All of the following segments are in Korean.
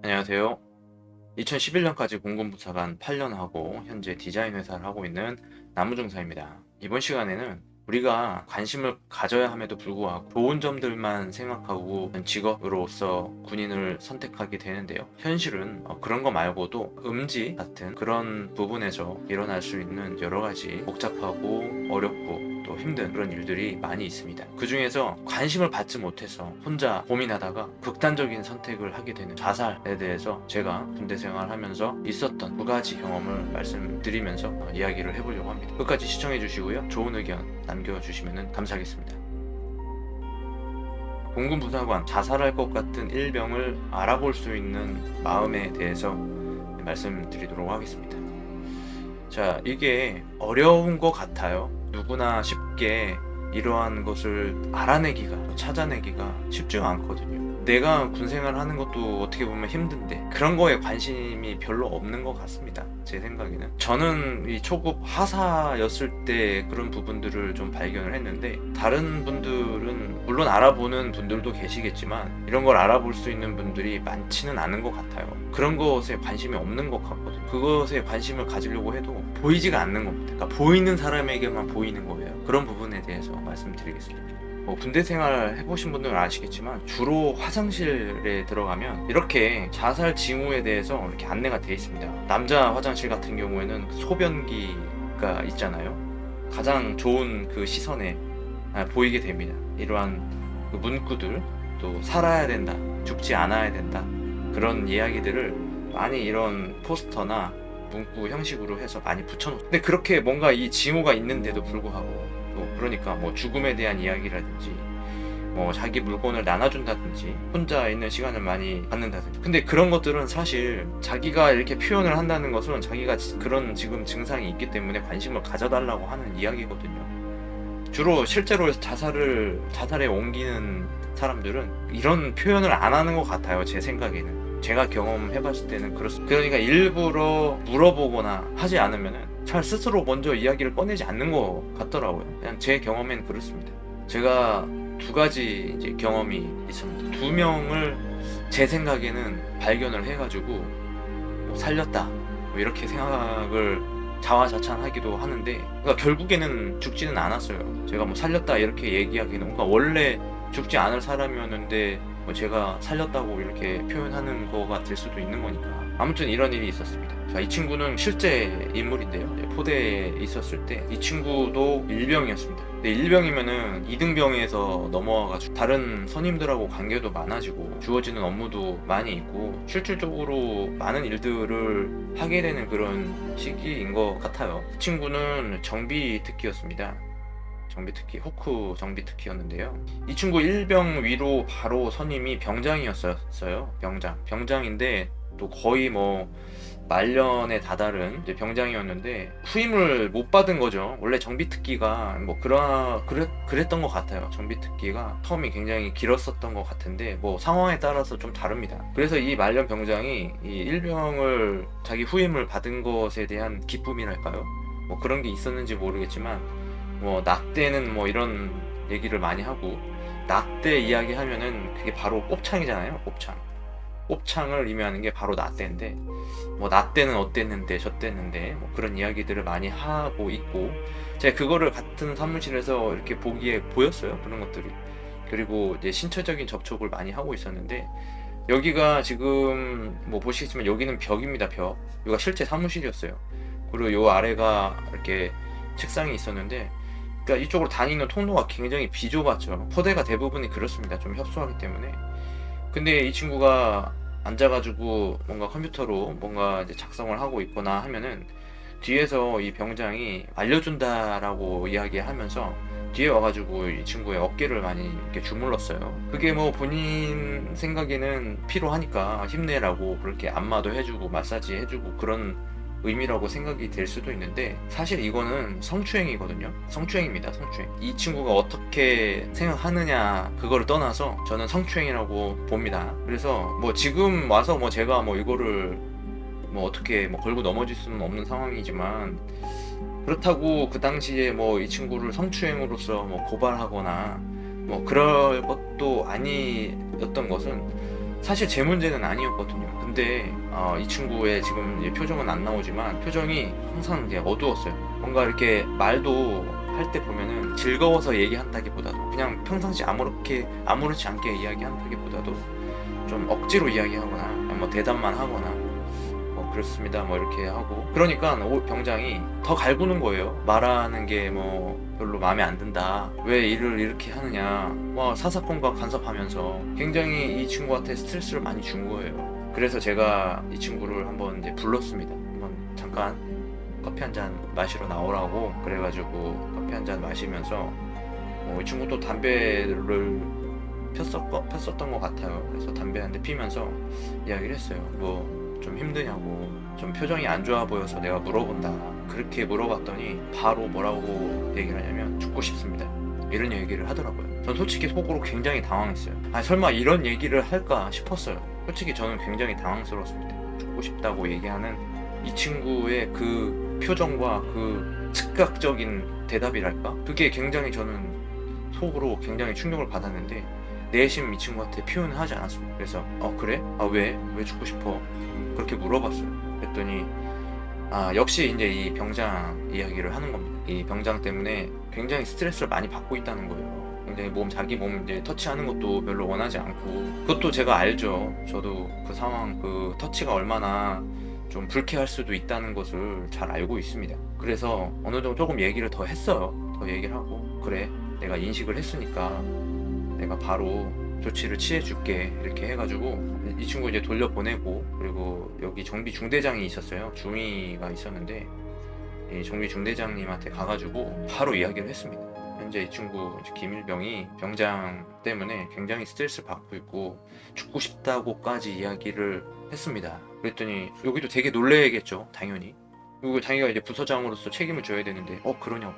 안녕하세요. 2011년까지 공군부사관 8년 하고 현재 디자인 회사를 하고 있는 나무중사입니다. 이번 시간에는 우리가 관심을 가져야 함에도 불구하고 좋은 점들만 생각하고 직업으로서 군인을 선택하게 되는데요. 현실은 그런 거 말고도 음지 같은 그런 부분에서 일어날 수 있는 여러 가지 복잡하고 어렵고 또 힘든 그런 일들이 많이 있습니다. 그 중에서 관심을 받지 못해서 혼자 고민하다가 극단적인 선택을 하게 되는 자살에 대해서 제가 군대 생활하면서 있었던 두 가지 경험을 말씀드리면서 이야기를 해보려고 합니다. 끝까지 시청해 주시고요. 좋은 의견 남겨주시면 감사하겠습니다. 공군부사관 자살할 것 같은 일병을 알아볼 수 있는 마음에 대해서 말씀드리도록 하겠습니다. 자, 이게 어려운 것 같아요. 누구나 쉽게 이러한 것을 알아내기가, 찾아내기가 쉽지가 않거든요. 내가 군생활 하는 것도 어떻게 보면 힘든데 그런 거에 관심이 별로 없는 것 같습니다. 제 생각에는. 저는 이 초급 하사였을 때 그런 부분들을 좀 발견을 했는데 다른 분들은 물론 알아보는 분들도 계시겠지만 이런 걸 알아볼 수 있는 분들이 많지는 않은 것 같아요. 그런 것에 관심이 없는 것 같거든요. 그것에 관심을 가지려고 해도 보이지가 않는 겁니다. 그러니까 보이는 사람에게만 보이는 거예요. 그런 부분에 대해서 말씀드리겠습니다. 군대 생활 해보신 분들은 아시겠지만 주로 화장실에 들어가면 이렇게 자살 징후에 대해서 이렇게 안내가 되어 있습니다. 남자 화장실 같은 경우에는 소변기가 있잖아요. 가장 좋은 그 시선에 보이게 됩니다. 이러한 그 문구들, 또 살아야 된다, 죽지 않아야 된다, 그런 이야기들을 많이 이런 포스터나 문구 형식으로 해서 많이 붙여놓죠. 근데 그렇게 뭔가 이 징후가 있는데도 불구하고 그러니까 뭐 죽음에 대한 이야기라든지 뭐 자기 물건을 나눠준다든지 혼자 있는 시간을 많이 갖는다든지, 근데 그런 것들은 사실 자기가 이렇게 표현을 한다는 것은 자기가 그런 지금 증상이 있기 때문에 관심을 가져달라고 하는 이야기거든요. 주로 실제로 자살에 옮기는 사람들은 이런 표현을 안 하는 것 같아요. 제 생각에는, 제가 경험해봤을 때는 그렇습니다. 그러니까 일부러 물어보거나 하지 않으면은 잘 스스로 먼저 이야기를 꺼내지 않는 것 같더라고요. 그냥 제 경험엔 그렇습니다. 제가 두 가지 이제 경험이 있습니다. 두 명을 제 생각에는 발견을 해가지고 뭐 살렸다, 뭐 이렇게 생각을 자화자찬하기도 하는데, 그러니까 결국에는 죽지는 않았어요. 제가 뭐 살렸다 이렇게 얘기하기는, 그러니까 원래 죽지 않을 사람이었는데 뭐 제가 살렸다고 이렇게 표현하는 거가 될 수도 있는 거니까. 아무튼 이런 일이 있었습니다. 자, 이 친구는 실제 인물인데요. 포대에 있었을 때 이 친구도 일병이었습니다. 근데 일병이면은 2등병에서 넘어와가지고 다른 선임들하고 관계도 많아지고 주어지는 업무도 많이 있고 실질적으로 많은 일들을 하게 되는 그런 시기인 것 같아요. 이 친구는 정비특기였습니다. 정비특기, 호크 정비특기였는데요. 이 친구 일병 위로 바로 선임이 병장이었어요. 병장인데 또 거의 뭐 말년에 다다른 병장이었는데 후임을 못 받은 거죠. 원래 정비특기가 뭐 그랬던 것 같아요. 정비특기가 텀이 굉장히 길었었던 것 같은데 뭐 상황에 따라서 좀 다릅니다. 그래서 이 말년 병장이 이 일병을 자기 후임을 받은 것에 대한 기쁨이랄까요? 뭐 그런 게 있었는지 모르겠지만 뭐 낙대는 뭐 이런 얘기를 많이 하고, 낙대 이야기 하면은 그게 바로 곱창이잖아요. 곱창을 의미하는 게 바로 낙대인데, 뭐 낙대는 어땠는데 저땠는데 뭐 그런 이야기들을 많이 하고 있고, 제가 그거를 같은 사무실에서 이렇게 보기에 보였어요. 그런 것들이. 그리고 이제 신체적인 접촉을 많이 하고 있었는데, 여기가 지금 뭐 보시겠지만 여기는 벽입니다. 벽. 여기가 실제 사무실이었어요. 그리고 요 아래가 이렇게 책상이 있었는데, 그러니까 이쪽으로 다니는 통로가 굉장히 비좁았죠. 포대가 대부분이 그렇습니다. 좀 협소하기 때문에. 근데 이 친구가 앉아가지고 뭔가 컴퓨터로 뭔가 이제 작성을 하고 있거나 하면은 뒤에서 이 병장이 알려준다라고 이야기하면서 뒤에 와가지고 이 친구의 어깨를 많이 이렇게 주물렀어요. 그게 뭐 본인 생각에는 필요하니까 힘내라고 그렇게 안마도 해주고 마사지 해주고 그런 의미라고 생각이 될 수도 있는데, 사실 이거는 성추행이거든요. 성추행입니다. 성추행. 이 친구가 어떻게 생각하느냐 그거를 떠나서 저는 성추행이라고 봅니다. 그래서 뭐 지금 와서 뭐 제가 뭐 이거를 뭐 어떻게 뭐 걸고 넘어질 수는 없는 상황이지만, 그렇다고 그 당시에 뭐 이 친구를 성추행으로서 뭐 고발하거나 뭐 그럴 것도 아니었던 것은, 사실 제 문제는 아니었거든요. 근데 이 친구의 지금 이제 표정은 안 나오지만 표정이 항상 이제 어두웠어요. 뭔가 이렇게 말도 할 때 보면은 즐거워서 얘기한다기보다도 그냥 평상시 아무렇지 않게 이야기한다기보다도 좀 억지로 이야기하거나 뭐 대답만 하거나 뭐 그렇습니다 뭐 이렇게 하고, 그러니까 병장이 더 갈구는 거예요. 말하는 게 뭐 별로 마음에 안 든다, 왜 일을 이렇게 하느냐, 와 사사건과 간섭하면서 굉장히 이 친구한테 스트레스를 많이 준 거예요. 그래서 제가 이 친구를 한번 이제 불렀습니다. 한번 잠깐 커피 한 잔 마시러 나오라고. 그래가지고 커피 한 잔 마시면서 이 친구도 담배를 폈었던 것 같아요. 그래서 담배 한 대 피면서 이야기를 했어요. 뭐 좀 힘드냐고, 좀 표정이 안 좋아 보여서 내가 물어본다. 그렇게 물어봤더니 바로 뭐라고 얘기를 하냐면 죽고 싶습니다, 이런 얘기를 하더라고요. 전 솔직히 속으로 굉장히 당황했어요. 설마 이런 얘기를 할까 싶었어요. 솔직히 저는 굉장히 당황스러웠습니다. 죽고 싶다고 얘기하는 이 친구의 그 표정과 그 즉각적인 대답이랄까? 그게 굉장히 저는 속으로 굉장히 충격을 받았는데 내심 이 친구한테 표현을 하지 않았습니다. 그래서 그래? 왜 죽고 싶어? 그렇게 물어봤어요. 그랬더니 역시 이제 이 병장 이야기를 하는 겁니다. 이 병장 때문에 굉장히 스트레스를 많이 받고 있다는 거예요. 굉장히 자기 몸 이제 터치하는 것도 별로 원하지 않고, 그것도 제가 알죠. 저도 그 상황, 그 터치가 얼마나 좀 불쾌할 수도 있다는 것을 잘 알고 있습니다. 그래서 어느 정도 조금 얘기를 더 했어요. 더 얘기를 하고, 그래, 내가 인식을 했으니까 내가 바로 조치를 취해줄게, 이렇게 해가지고 이 친구 이제 돌려보내고, 그리고 여기 정비 중대장이 있었어요. 중위가 있었는데 이 정비 중대장님한테 가가지고 바로 이야기를 했습니다. 현재 이 친구 김일병이 병장 때문에 굉장히 스트레스를 받고 있고 죽고 싶다고까지 이야기를 했습니다. 그랬더니 여기도 되게 놀래겠죠, 당연히. 그리고 자기가 이제 부서장으로서 책임을 져야 되는데 그러냐고,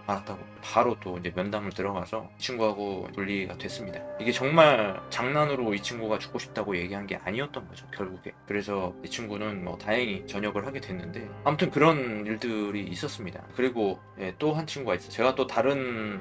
알았다고 바로 또 이제 면담을 들어가서 이 친구하고 분리가 됐습니다. 이게 정말 장난으로 이 친구가 죽고 싶다고 얘기한 게 아니었던 거죠, 결국에. 그래서 이 친구는 뭐 다행히 전역을 하게 됐는데, 아무튼 그런 일들이 있었습니다. 그리고 또 한 친구가 있어요. 제가 또 다른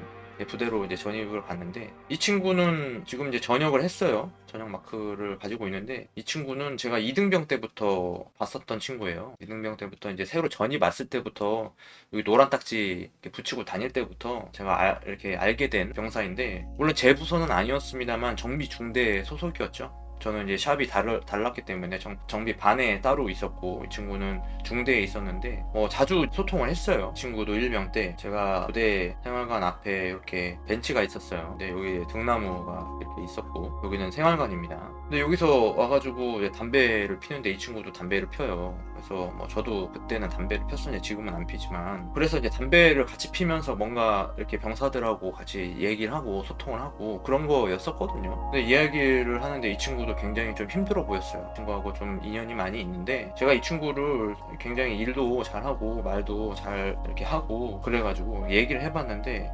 부대로 이제 전입을 갔는데, 이 친구는 지금 이제 전역을 했어요. 전역 마크를 가지고 있는데, 이 친구는 제가 2등병 때부터 봤었던 친구예요. 2등병 때부터 이제 새로 전입 왔을 때부터 여기 노란 딱지 이렇게 붙이고 다닐 때부터 제가 이렇게 알게 된 병사인데, 물론 제 부서는 아니었습니다만 정비 중대 소속이었죠. 저는 이제 샵이 달랐기 때문에 정비 반에 따로 있었고, 이 친구는 중대에 있었는데 자주 소통을 했어요. 이 친구도 1병 때 제가 부대 생활관 앞에 이렇게 벤치가 있었어요. 근데 여기 등나무가 이렇게 있었고, 여기는 생활관입니다. 근데 여기서 와가지고 이제 담배를 피는데 이 친구도 담배를 펴요. 그래서 저도 그때는 담배를 폈었는데 지금은 안 피지만, 그래서 이제 담배를 같이 피면서 뭔가 이렇게 병사들하고 같이 얘기를 하고 소통을 하고 그런 거였었거든요. 근데 이야기를 하는데 이 친구도 굉장히 좀 힘들어 보였어요. 이 친구하고 좀 인연이 많이 있는데, 제가 이 친구를 굉장히 일도 잘하고 말도 잘 이렇게 하고 그래가지고 얘기를 해봤는데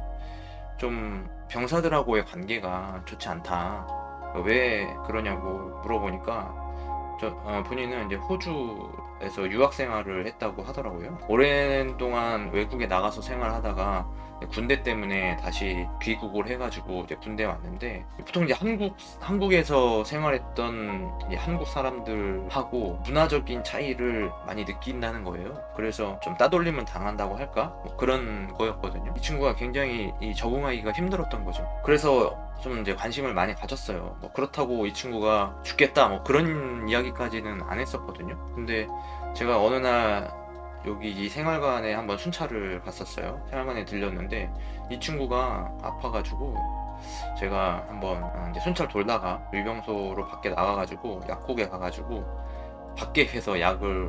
좀 병사들하고의 관계가 좋지 않다. 왜 그러냐고 물어보니까 본인은 이제 호주에서 유학 생활을 했다고 하더라고요. 오랜 동안 외국에 나가서 생활하다가 군대 때문에 다시 귀국을 해가지고 이제 군대에 왔는데, 보통 이제 한국에서 생활했던 한국 사람들하고 문화적인 차이를 많이 느낀다는 거예요. 그래서 좀 따돌림을 당한다고 할까? 그런 거였거든요. 이 친구가 굉장히 적응하기가 힘들었던 거죠. 그래서 좀 이제 관심을 많이 가졌어요. 그렇다고 이 친구가 죽겠다 그런 이야기까지는 안 했었거든요. 근데 제가 어느 날 여기 이 생활관에 한번 순찰을 갔었어요. 생활관에 들렸는데 이 친구가 아파가지고 제가 한번 이제 순찰 돌다가 유병소로 밖에 나가가지고 약국에 가가지고 밖에서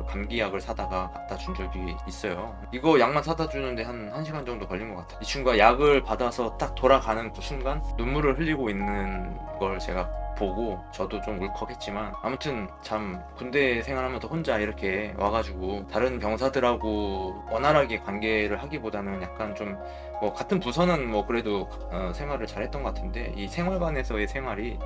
감기약을 사다가 갖다 준 적이 있어요. 이거 약만 사다 주는데 한 1시간 정도 걸린 것 같아요. 이 친구가 약을 받아서 딱 돌아가는 그 순간 눈물을 흘리고 있는 걸 제가 보고 저도 좀 울컥했지만, 아무튼 참 군대 생활하면서 혼자 이렇게 와가지고 다른 병사들하고 원활하게 관계를 하기보다는 약간 좀 같은 부서는 그래도 생활을 잘했던 것 같은데, 이 생활관에서의 생활이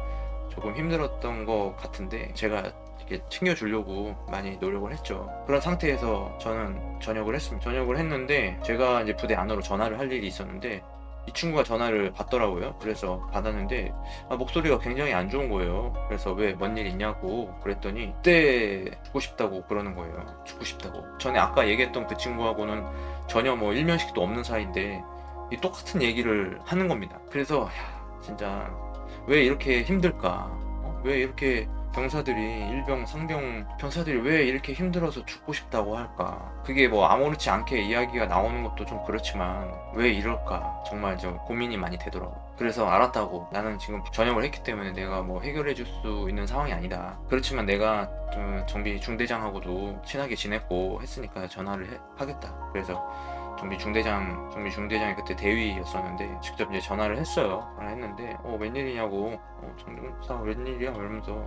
조금 힘들었던 것 같은데 제가 이렇게 챙겨주려고 많이 노력을 했죠. 그런 상태에서 저는 전역을 했습니다. 전역을 했는데 제가 이제 부대 안으로 전화를 할 일이 있었는데 이 친구가 전화를 받더라고요. 그래서 받았는데 목소리가 굉장히 안 좋은 거예요. 그래서 왜 뭔 일 있냐고 그랬더니 그때 죽고 싶다고 그러는 거예요. 죽고 싶다고. 전에 아까 얘기했던 그 친구하고는 전혀 뭐 일면식도 없는 사이인데 이 똑같은 얘기를 하는 겁니다. 그래서 진짜 왜 이렇게 힘들까? 왜 이렇게 병사들이 일병 상병 병사들이 왜 이렇게 힘들어서 죽고 싶다고 할까? 그게 뭐 아무렇지 않게 이야기가 나오는 것도 좀 그렇지만 왜 이럴까? 정말 좀 고민이 많이 되더라고. 그래서 알았다고. 나는 지금 전역을 했기 때문에 내가 뭐 해결해 줄 수 있는 상황이 아니다. 그렇지만 내가 정비 중대장하고도 친하게 지냈고 했으니까 전화를 하겠다. 그래서 정비 중대장이 그때 대위였었는데 직접 이제 전화를 했어요. 했는데 웬일이냐고, 정중사 웬일이야 이러면서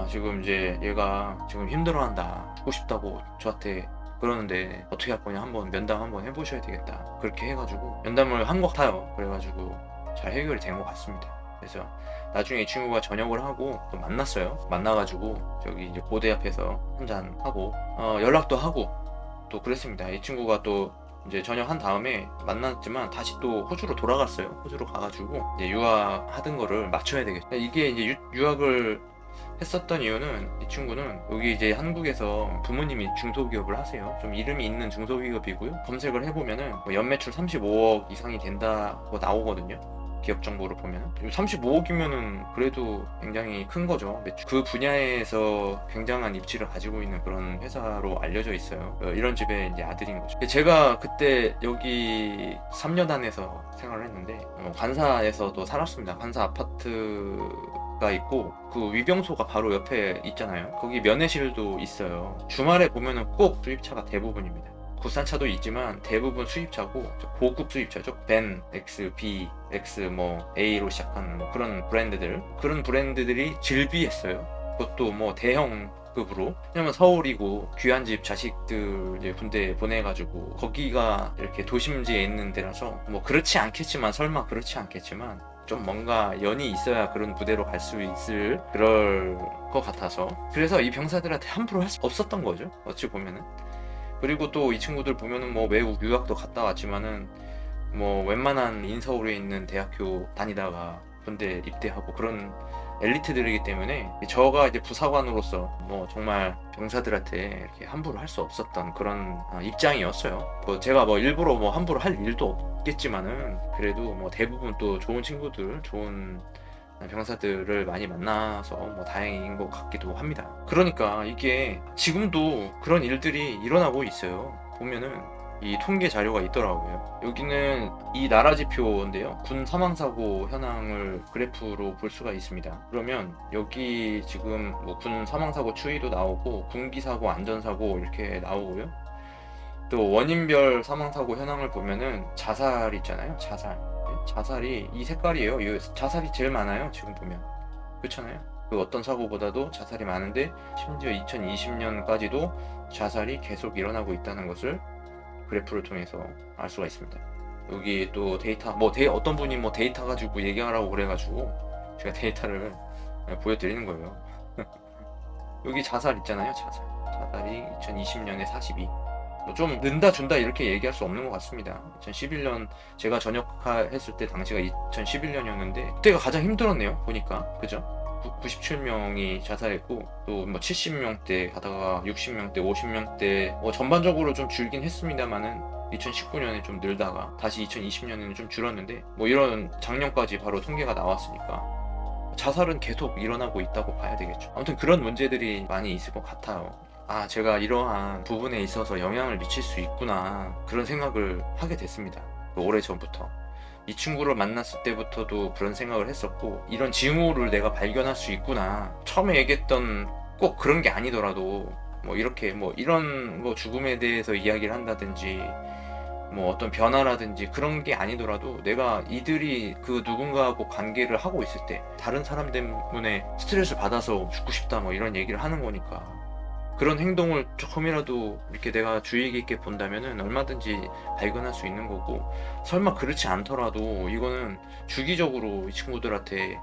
지금 이제 얘가 지금 힘들어한다, 죽고 싶다고 저한테 그러는데 어떻게 할 거냐, 한번 면담 한번 해보셔야 되겠다. 그렇게 해가지고 면담을 한 것 같아요. 그래가지고 잘 해결이 된 것 같습니다. 그래서 나중에 이 친구가 전역을 하고 또 만났어요. 만나가지고 저기 이제 고대 앞에서 한잔 하고 연락도 하고 또 그랬습니다. 이 친구가 또 이제 전역한 다음에 만났지만 다시 또 호주로 돌아갔어요. 호주로 가가지고 이제 유학하던 거를 맞춰야 되겠죠. 이게 이제 유학을 했었던 이유는 이 친구는 여기 이제 한국에서 부모님이 중소기업을 하세요. 좀 이름이 있는 중소기업이고요. 검색을 해보면은 뭐 연매출 35억 이상이 된다고 나오거든요. 기업 정보를 보면 35억이면은 그래도 굉장히 큰 거죠. 그 분야에서 굉장한 입지를 가지고 있는 그런 회사로 알려져 있어요. 이런 집의 이제 아들인 거죠. 제가 그때 여기 3년 안에서 생활을 했는데 관사에서도 살았습니다. 관사 아파트가 있고 그 위병소가 바로 옆에 있잖아요. 거기 면회실도 있어요. 주말에 보면은 꼭 수입차가 대부분입니다. 국산차도 있지만 대부분 수입차고 고급 수입차죠. 벤, X, B, X, 뭐 A로 시작하는 뭐 그런 브랜드들이 질비했어요. 그것도 뭐 대형급으로. 왜냐면 서울이고 귀한 집 자식들 이제 군대 보내가지고 거기가 이렇게 도심지에 있는 데라서 뭐 그렇지 않겠지만 설마 그렇지 않겠지만 좀 뭔가 연이 있어야 그런 부대로 갈 수 있을 그럴 것 같아서 그래서 이 병사들한테 함부로 할 수 없었던 거죠. 어찌 보면은. 그리고 또 이 친구들 보면은 뭐 외국 유학도 갔다 왔지만은 뭐 웬만한 인서울에 있는 대학교 다니다가 군대 입대하고 그런 엘리트들이기 때문에 저가 이제 부사관으로서 뭐 정말 병사들한테 이렇게 함부로 할 수 없었던 그런 입장이었어요. 뭐 제가 뭐 일부러 뭐 함부로 할 일도 없겠지만은 그래도 뭐 대부분 또 좋은 친구들, 좋은 병사들을 많이 만나서 뭐 다행인 것 같기도 합니다. 그러니까 이게 지금도 그런 일들이 일어나고 있어요. 보면은 이 통계 자료가 있더라고요. 여기는 이 나라지표인데요. 군 사망사고 현황을 그래프로 볼 수가 있습니다. 그러면 여기 지금 뭐 군 사망사고 추이도 나오고 군기사고 안전사고 이렇게 나오고요. 또 원인별 사망사고 현황을 보면은 자살 있잖아요. 자살이 이 색깔이에요. 이 자살이 제일 많아요. 지금 보면 그렇잖아요. 그 어떤 사고보다도 자살이 많은데 심지어 2020년까지도 자살이 계속 일어나고 있다는 것을 그래프를 통해서 알 수가 있습니다. 여기 또 데이터 어떤 분이 뭐 데이터 가지고 얘기하라고 그래가지고 제가 데이터를 보여드리는 거예요. 여기 자살 있잖아요. 자살이 2020년에 42. 좀 는다 준다 이렇게 얘기할 수 없는 것 같습니다. 2011년 제가 전역했을 때 당시가 2011년이었는데 그때가 가장 힘들었네요. 보니까 그죠? 97명이 자살했고 또 뭐 70명대 가다가 60명대, 50명대 전반적으로 좀 줄긴 했습니다만은 2019년에 좀 늘다가 다시 2020년에는 좀 줄었는데 뭐 이런 작년까지 바로 통계가 나왔으니까 자살은 계속 일어나고 있다고 봐야 되겠죠. 아무튼 그런 문제들이 많이 있을 것 같아요. 제가 이러한 부분에 있어서 영향을 미칠 수 있구나 그런 생각을 하게 됐습니다. 오래전부터 이 친구를 만났을 때부터도 그런 생각을 했었고 이런 징후를 내가 발견할 수 있구나. 처음에 얘기했던 꼭 그런 게 아니더라도 뭐 이렇게 뭐 이런 거 죽음에 대해서 이야기를 한다든지 뭐 어떤 변화라든지 그런 게 아니더라도 내가 이들이 그 누군가하고 관계를 하고 있을 때 다른 사람 때문에 스트레스를 받아서 죽고 싶다 뭐 이런 얘기를 하는 거니까 그런 행동을 조금이라도 이렇게 내가 주의 깊게 본다면은 얼마든지 발견할 수 있는 거고 설마 그렇지 않더라도 이거는 주기적으로 이 친구들한테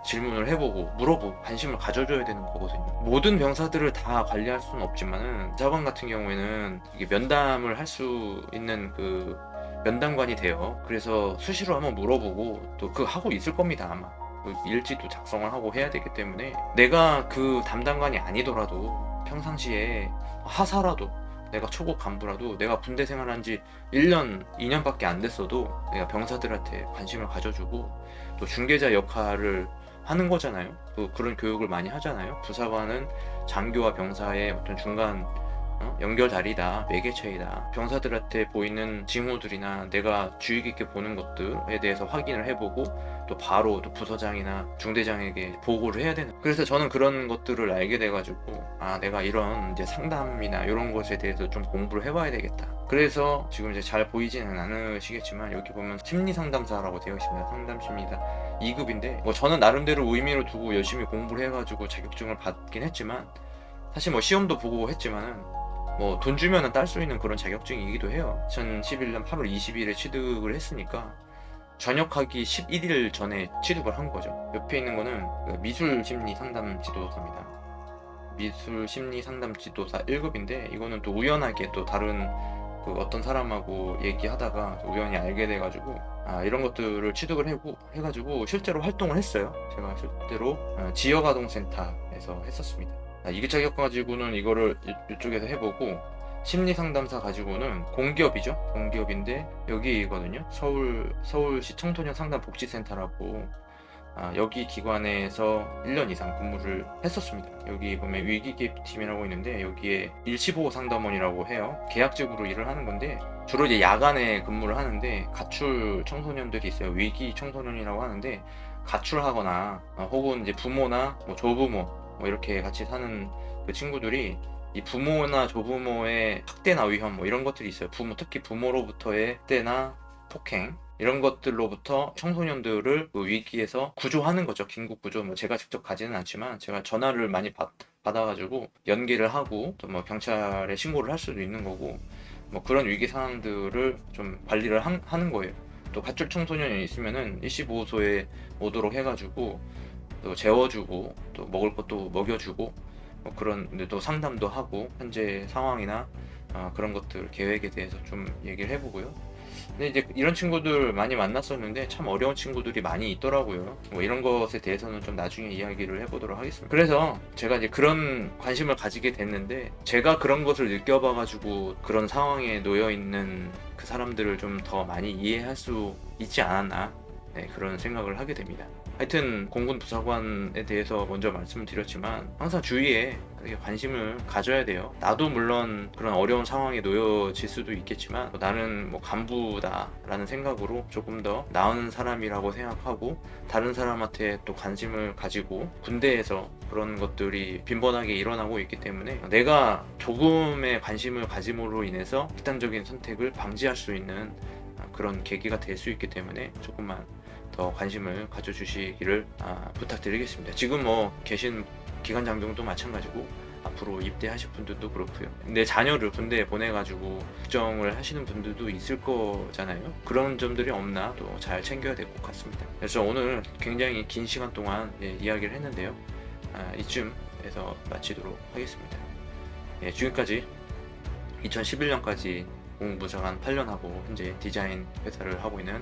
질문을 해보고 물어보고 관심을 가져줘야 되는 거거든요. 모든 병사들을 다 관리할 수는 없지만은 자관 같은 경우에는 이게 면담을 할 수 있는 그 면담관이 돼요. 그래서 수시로 한번 물어보고 또 그 하고 있을 겁니다 아마. 그 일지도 작성을 하고 해야 되기 때문에 내가 그 담당관이 아니더라도 평상시에 하사라도 내가 초급 간부라도 내가 군대 생활한 지 1년, 2년밖에 안 됐어도 내가 병사들한테 관심을 가져주고 또 중개자 역할을 하는 거잖아요. 또 그런 교육을 많이 하잖아요. 부사관은 장교와 병사의 어떤 중간 연결다리다, 매개체이다. 병사들한테 보이는 징후들이나 내가 주의 깊게 보는 것들에 대해서 확인을 해보고 또 바로 또 부서장이나 중대장에게 보고를 해야 되는. 그래서 저는 그런 것들을 알게 돼가지고 내가 이런 이제 상담이나 이런 것에 대해서 좀 공부를 해봐야 되겠다. 그래서 지금 이제 잘 보이지는 않으시겠지만 여기 보면 심리 상담사라고 되어 있습니다. 상담 심리사 2급인데 뭐 저는 나름대로 의미를 두고 열심히 공부를 해가지고 자격증을 받긴 했지만 사실 뭐 시험도 보고 했지만은 뭐 돈 주면은 딸 수 있는 그런 자격증이기도 해요. 2011년 8월 20일에 취득을 했으니까 전역하기 11일 전에 취득을 한 거죠. 옆에 있는 거는 그 미술 심리 상담 지도사입니다. 미술 심리 상담 지도사 1급인데 이거는 또 우연하게 또 다른 그 어떤 사람하고 얘기하다가 우연히 알게 돼가지고 이런 것들을 취득을 해가지고 실제로 활동을 했어요. 제가 실제로 지역아동센터에서 했었습니다. 이게 자격 가지고는 이거를 이쪽에서 해보고 심리 상담사 가지고는 공기업이죠. 공기업인데 여기거든요. 서울시 청소년 상담 복지센터라고 여기 기관에서 1년 이상 근무를 했었습니다. 여기 보면 위기기획팀이라고 있는데 여기에 일시보호 상담원이라고 해요. 계약직으로 일을 하는 건데 주로 이제 야간에 근무를 하는데 가출 청소년들이 있어요. 위기 청소년이라고 하는데 가출하거나 혹은 이제 부모나 뭐 조부모 뭐 이렇게 같이 사는 그 친구들이 이 부모나 조부모의 학대나 위험 뭐 이런 것들이 있어요. 특히 부모로부터의 학대나 폭행 이런 것들로부터 청소년들을 그 위기에서 구조하는 거죠. 긴급 구조. 뭐 제가 직접 가지는 않지만 제가 전화를 많이 받아가지고 연계를 하고 또 뭐 경찰에 신고를 할 수도 있는 거고 뭐 그런 위기 상황들을 좀 관리를 하는 거예요. 또 가출 청소년이 있으면은 일시보호소에 오도록 해가지고 또 재워주고 또 먹을 것도 먹여주고 뭐 그런 또 상담도 하고 현재 상황이나 그런 것들 계획에 대해서 좀 얘기를 해보고요. 근데 이제 이런 친구들 많이 만났었는데 참 어려운 친구들이 많이 있더라고요. 뭐 이런 것에 대해서는 좀 나중에 이야기를 해보도록 하겠습니다. 그래서 제가 이제 그런 관심을 가지게 됐는데 제가 그런 것을 느껴봐가지고 그런 상황에 놓여 있는 그 사람들을 좀 더 많이 이해할 수 있지 않았나 그런 생각을 하게 됩니다. 하여튼 공군 부사관에 대해서 먼저 말씀을 드렸지만 항상 주위에 관심을 가져야 돼요. 나도 물론 그런 어려운 상황에 놓여질 수도 있겠지만 나는 뭐 간부다라는 생각으로 조금 더 나은 사람이라고 생각하고 다른 사람한테 또 관심을 가지고 군대에서 그런 것들이 빈번하게 일어나고 있기 때문에 내가 조금의 관심을 가짐으로 인해서 극단적인 선택을 방지할 수 있는 그런 계기가 될 수 있기 때문에 조금만 더 관심을 가져주시기를 부탁드리겠습니다. 지금 뭐 계신 기관 장병도 마찬가지고 앞으로 입대하실 분들도 그렇고요. 내 자녀를 군대에 보내가지고 걱정을 하시는 분들도 있을 거잖아요. 그런 점들이 없나 또 잘 챙겨야 될 것 같습니다. 그래서 오늘 굉장히 긴 시간 동안 이야기를 했는데요. 이쯤에서 마치도록 하겠습니다. 지금까지 2011년까지 공부부사관 8년 하고 현재 디자인 회사를 하고 있는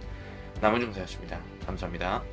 남은중사였습니다. 감사합니다.